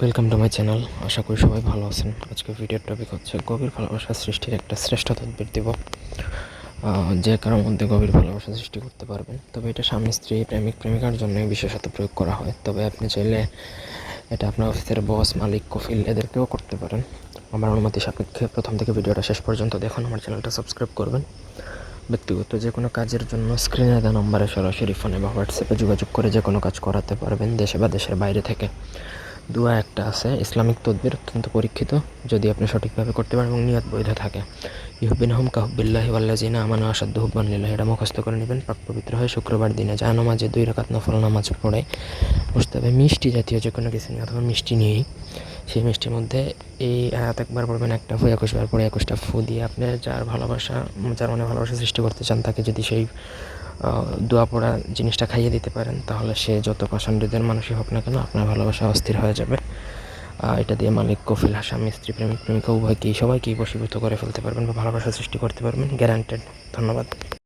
Welcome to my channel. আশা করি সবাই ভালো আছেন। আজকে ভিডিওর টপিক হচ্ছে গভীর ভালোবাসা সৃষ্টির একটা শ্রেষ্ঠ তদবির দেব। যে কারোর মধ্যে গভীর ভালোবাসা সৃষ্টি করতে পারবেন, তবে এটা স্বামী স্ত্রী প্রেমিক প্রেমিকার জন্য বিশেষত প্রয়োগ করা হয়। তবে আপনি চাইলে এটা আপনার অফিসের বস, মালিক, কফিল এদেরকেও করতে পারেন। আমার অনুমতি সাপেক্ষে প্রথম থেকে ভিডিওটা শেষ পর্যন্ত দেখুন। আমার চ্যানেলটা সাবস্ক্রাইব করবেন। ব্যক্তিগত যে কোনো কাজের জন্য স্ক্রিনে দেওয়া নম্বরে সরাসরি ফোনে বা হোয়াটসঅ্যাপে যোগাযোগ করে যে কোনো কাজ করাতে পারবেন, দেশে বা দেশের বাইরে থেকে। দোয়া একটা আছে, ইসলামিক তদবির, অত্যন্ত পরীক্ষিত যদি আপনি সঠিকভাবে করতে পারেন এবং নিয়ত বৈধ থাকে। ইহুবিনহুম কাহুবিল্লাহি ওয়াল্লাযিনা আমানু আশাদ্দু হুব্বান লিল্লাহ। এটা মুখস্থ করে নেবেন। পাক পবিত্র হয় শুক্রবার দিনে জায়নামাজে 2 রাকাত নফল নামাজ পড়ে বসতে হবে। মিষ্টি জাতীয় যে কোনো কিছু নিয়ে অথবা মিষ্টি নিয়েই, সেই মিষ্টির মধ্যে এই আয়াত একবার পড়বেন, একটা ফু 21 বার পরে 21টা ফু দিয়ে আপনি যার মনে ভালোবাসা সৃষ্টি করতে চান তাকে যদি সেই দোয়া পড়া জিনিসটা খাইয়ে দিতে পারেন, তাহলে সে যত পাষাণ্ডদের মানুষই হোক না কেন আপনার ভালোবাসা অস্থির হয়ে যাবে। এটা দিয়ে মালিক, কফিল, স্বামী স্ত্রী, প্রেমিক প্রেমিকা উভয়কেই সবাইকেই বশীভূত করে ফেলতে পারবেন বা ভালোবাসা সৃষ্টি করতে পারবেন, গ্যারান্টেড। ধন্যবাদ।